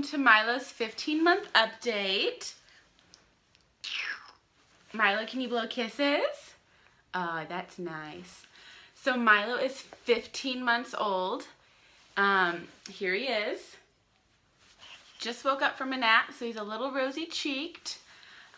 to Milo's 15-month update. Milo, can you blow kisses? Oh, that's nice. So Milo is 15 months old. Here he is. Just woke up from a nap, so he's a little rosy-cheeked.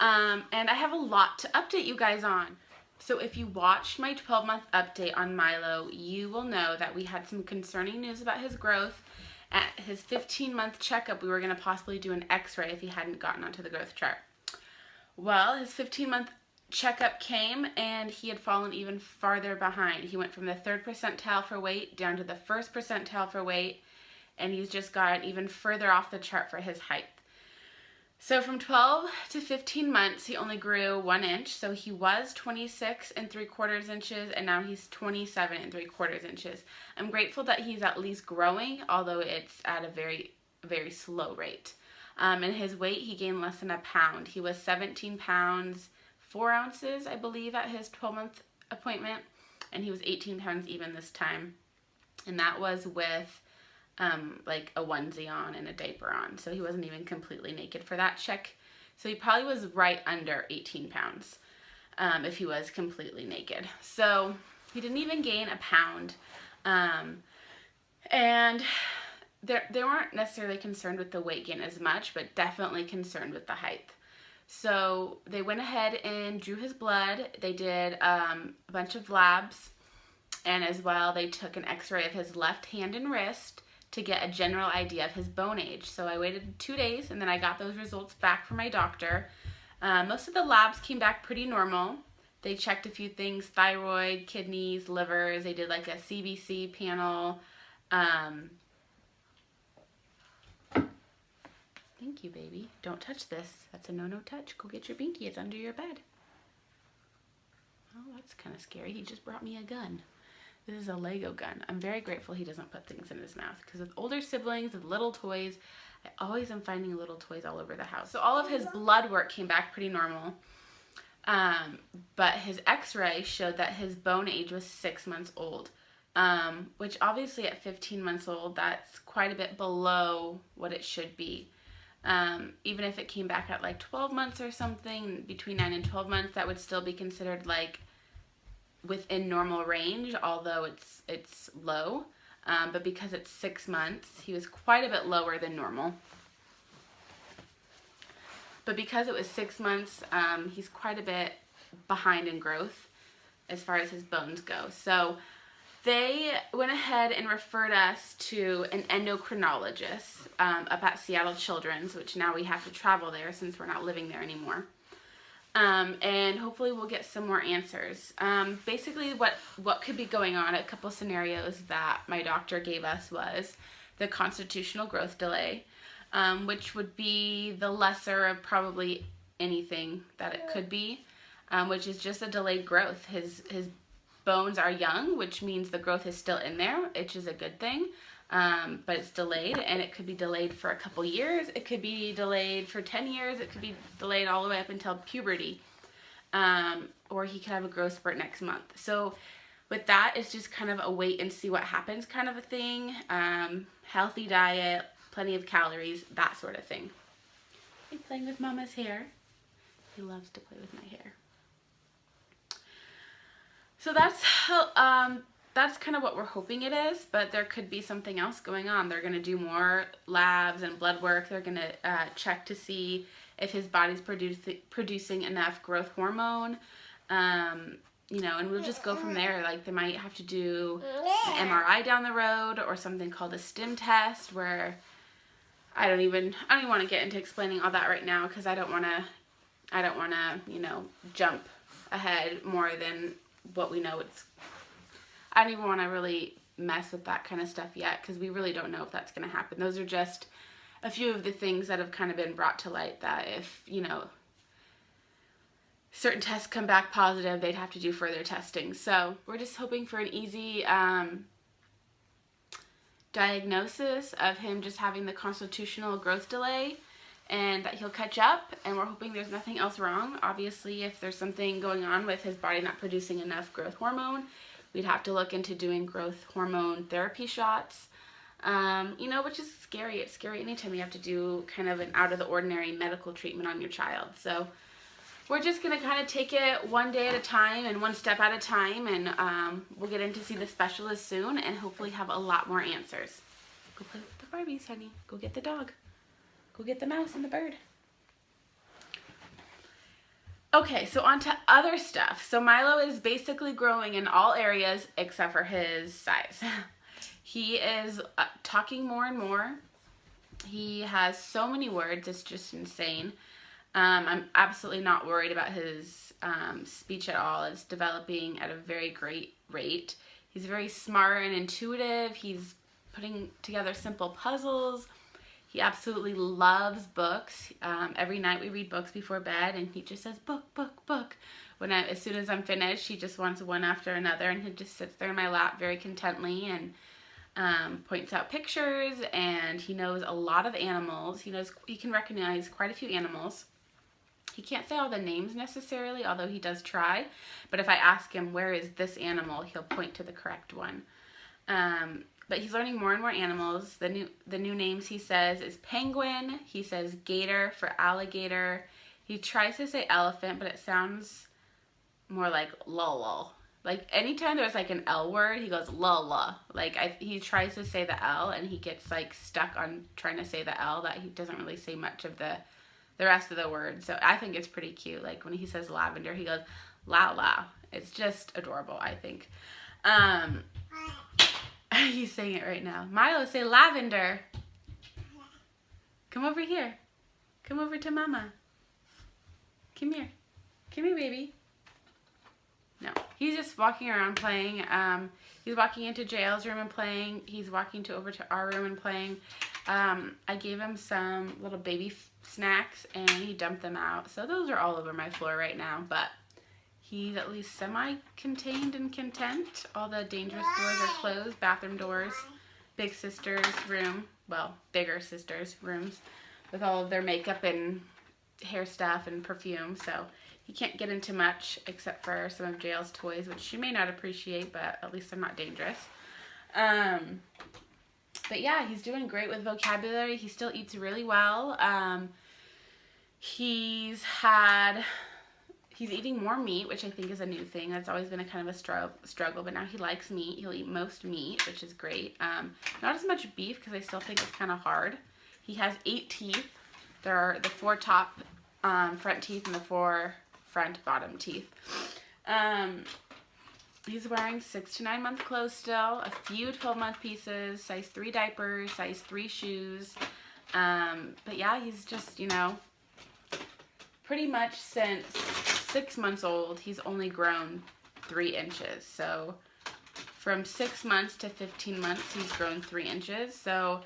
And I have a lot to update you guys on. So if you watched my 12-month update on Milo, you will know that we had some concerning news about his growth. At his 15-month checkup, we were going to possibly do an x-ray if he hadn't gotten onto the growth chart. Well, his 15-month checkup came and he had fallen even farther behind. He went from the 3rd percentile for weight down to the 1st percentile for weight, and he's just gotten even further off the chart for his height. So from 12 to 15 months, he only grew 1 inch. So he was 26 3/4 inches, and now he's 27 3/4 inches. I'm grateful that he's at least growing, although it's at a very, very slow rate. And his weight, he gained less than a pound. He was 17 pounds, 4 ounces, I believe, at his 12-month appointment, and he was 18 pounds even this time. And that was with like a onesie on and a diaper on. So he wasn't even completely naked for that check. So he probably was right under 18 pounds if he was completely naked. So he didn't even gain a pound. And they weren't necessarily concerned with the weight gain as much, but definitely concerned with the height. So they went ahead and drew his blood. They did a bunch of labs, and as well they took an x-ray of his left hand and wrist to get a general idea of his bone age. So I waited 2 days, and then I got those results back from my doctor. Most of the labs came back pretty normal. They checked a few things: thyroid, kidneys, livers. They did like a CBC panel. Thank you, baby. Don't touch this. That's a no-no touch. Go get your binky. It's under your bed. Oh, that's kind of scary. He just brought me a gun. This is a Lego gun. I'm very grateful he doesn't put things in his mouth, because with older siblings, with little toys, I always am finding little toys all over the house. So all of his blood work came back pretty normal, but his x-ray showed that his bone age was 6 months old, which obviously at 15 months old, that's quite a bit below what it should be. Even if it came back at like 12 months or something, between 9 and 12 months, that would still be considered like within normal range, although it's low. But because it's 6 months, he was quite a bit lower than normal. But because it was 6 months, he's quite a bit behind in growth as far as his bones go. So they went ahead and referred us to an endocrinologist up at Seattle Children's, which now we have to travel there since we're not living there anymore. And hopefully we'll get some more answers. Basically what could be going on, a couple scenarios that my doctor gave us was the constitutional growth delay, which would be the lesser of probably anything that it could be, which is just a delayed growth. His bones are young, which means the growth is still in there, which is a good thing. But it's delayed, and it could be delayed for a couple years. It could be delayed for 10 years. It could be delayed all the way up until puberty. Or he could have a growth spurt next month. So with that, it's just kind of a wait and see what happens kind of a thing. Healthy diet, plenty of calories, that sort of thing. He's playing with Mama's hair. He loves to play with my hair. So that's kind of what we're hoping it is, but there could be something else going on. They're going to do more labs and blood work. They're going to check to see if his body's producing enough growth hormone, you know, and we'll just go from there. Like, they might have to do an MRI down the road, or something called a stim test, where I don't even want to get into explaining all that right now, because I don't want to, you know, jump ahead more than what we know. I don't even want to really mess with that kind of stuff yet, because we really don't know if that's going to happen. Those are just a few of the things that have kind of been brought to light, that if, you know, certain tests come back positive, they'd have to do further testing. So we're just hoping for an easy diagnosis of him just having the constitutional growth delay, and that he'll catch up, and we're hoping there's nothing else wrong. Obviously, if there's something going on with his body not producing enough growth hormone, we'd have to look into doing growth hormone therapy shots. You know, which is scary. It's scary anytime you have to do kind of an out of the ordinary medical treatment on your child. So we're just going to kind of take it one day at a time and one step at a time, and we'll get in to see the specialist soon and hopefully have a lot more answers. Go play with the Barbies, honey. Go get the dog. Go get the mouse and the bird. Okay, so on to other stuff. So Milo is basically growing in all areas except for his size. He is talking more and more. He has so many words, it's just insane. I'm absolutely not worried about his speech at all. It's developing at a very great rate. He's very smart and intuitive. He's putting together simple puzzles. He absolutely loves books. Every night we read books before bed, and he just says, book, book, book. As soon as I'm finished, he just wants one after another, and he just sits there in my lap very contently and points out pictures, and he knows a lot of animals. He can recognize quite a few animals. He can't say all the names necessarily, although he does try. But if I ask him, where is this animal, he'll point to the correct one. But he's learning more and more animals. The new names he says is penguin. He says gator for alligator. He tries to say elephant, but it sounds more like lol. Like anytime there's like an L word, he goes la. Like he tries to say the L, and he gets like stuck on trying to say the L, that he doesn't really say much of the rest of the word. So I think it's pretty cute. Like when he says lavender, he goes la. It's just adorable, I think. He's saying it right now. Milo, say lavender. Come over here. Come over to mama. Come here. Come here, baby. No, he's just walking around playing. He's walking into JL's room and playing. He's walking over to our room and playing. I gave him some little baby snacks, and he dumped them out. So those are all over my floor right now, but he's at least semi-contained and content. All the dangerous doors are closed, bathroom doors, big sister's room, well, bigger sister's rooms, with all of their makeup and hair stuff and perfume. So he can't get into much except for some of JL's toys, which she may not appreciate, but at least they're not dangerous. But yeah, he's doing great with vocabulary. He still eats really well. He's eating more meat, which I think is a new thing. That's always been a kind of a struggle, but now he likes meat. He'll eat most meat, which is great. Not as much beef, because I still think it's kind of hard. He has 8 teeth. There are the 4 top front teeth and the 4 front bottom teeth. He's wearing 6 to 9 month clothes still, a few 12-month pieces, size 3 diapers, size 3 shoes. But yeah, he's just, pretty much since 6 months old, he's only grown 3 inches. So from 6 months to 15 months, he's grown 3 inches. So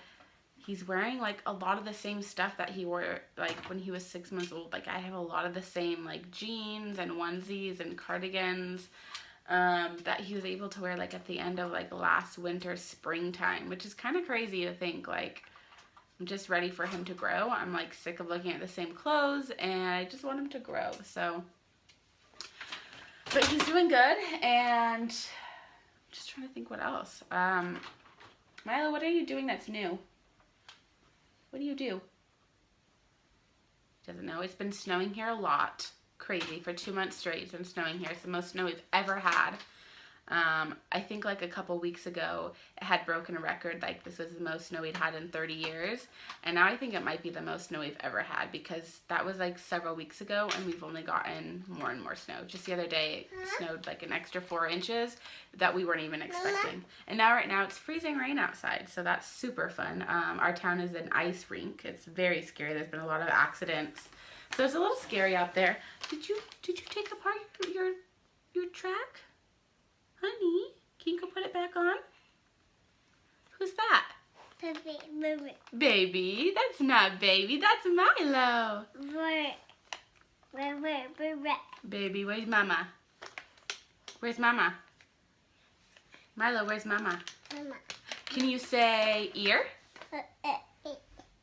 he's wearing like a lot of the same stuff that he wore like when he was 6 months old. Like I have a lot of the same like jeans and onesies and cardigans that he was able to wear like at the end of like last winter, springtime, which is kind of crazy to think. Like I'm just ready for him to grow. I'm like sick of looking at the same clothes, and I just want him to grow. So, but he's doing good, and I'm just trying to think what else. Milo, what are you doing that's new? What do you do? Doesn't know. It's been snowing here a lot. Crazy. For 2 months straight, it's been snowing here. It's the most snow we've ever had. I think like a couple weeks ago, it had broken a record. Like this was the most snow we'd had in 30 years. And now I think it might be the most snow we've ever had, because that was like several weeks ago, and we've only gotten more and more snow. Just the other day, it snowed like an extra 4 inches that we weren't even expecting. And now right now it's freezing rain outside, so that's super fun. Our town is an ice rink. It's very scary. There's been a lot of accidents. So it's a little scary out there. Did you take apart your track? Honey, can you go put it back on? Who's that? Baby. Baby? That's not baby. That's Milo. Baby, where's mama? Where's mama? Milo, where's mama? Mama. Can you say ear?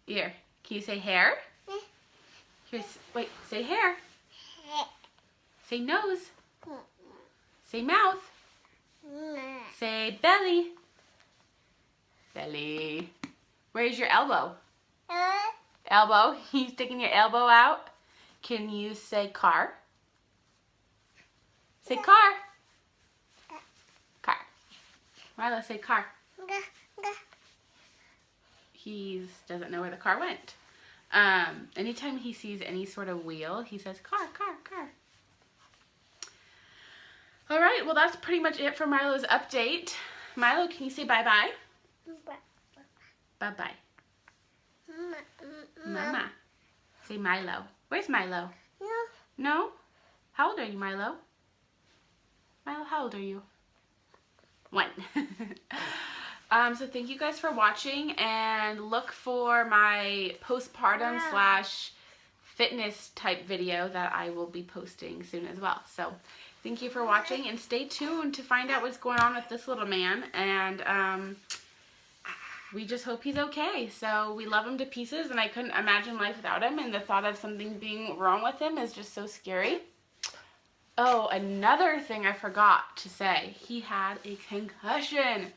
Ear. Can you say hair? Here, wait, say hair. Say nose. Say mouth. Say belly. belly. Where's your elbow? Uh, Elbow. You sticking your elbow out? Can you say car? Say car. Car. Milo, say car. ga, ga. He doesn't know where the car went. Anytime he sees any sort of wheel, he says car, car, car. All right, well, that's pretty much it for Milo's update. Milo, can you say bye-bye? Bye-bye. Mama. Say Milo. Where's Milo? No. No? How old are you, Milo? Milo, how old are you? 1. So thank you guys for watching, and look for my postpartum / fitness type video that I will be posting soon as well. So thank you for watching, and stay tuned to find out what's going on with this little man. And we just hope he's okay. So we love him to pieces, and I couldn't imagine life without him, and the thought of something being wrong with him is just so scary. Oh, another thing I forgot to say. He had a concussion.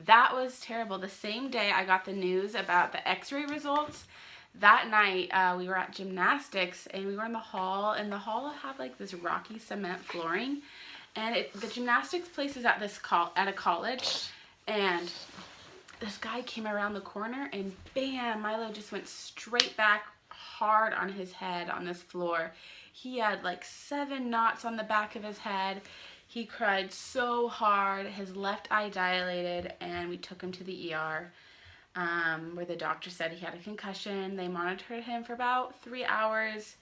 That was terrible. The same day I got the news about the x-ray results, that night we were at gymnastics, and we were in the hall, and the hall had like this rocky cement flooring, and the gymnastics place is at a college, and this guy came around the corner, and bam, Milo just went straight back hard on his head on this floor. He had like 7 knots on the back of his head. He cried so hard. His left eye dilated, and we took him to the ER where the doctor said he had a concussion. They monitored him for about 3 hours.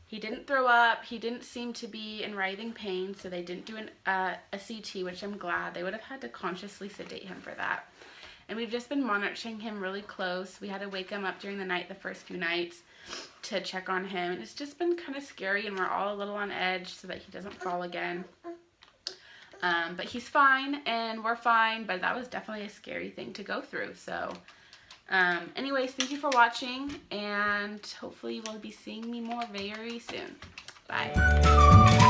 He didn't throw up. He didn't seem to be in writhing pain, so they didn't do a CT, which I'm glad. They would have had to consciously sedate him for that. And we've just been monitoring him really close. We had to wake him up during the night the first few nights to check on him. And it's just been kind of scary, and we're all a little on edge so that he doesn't fall again. But he's fine, and we're fine, but that was definitely a scary thing to go through. So anyways, thank you for watching, and hopefully you will be seeing me more very soon. Bye.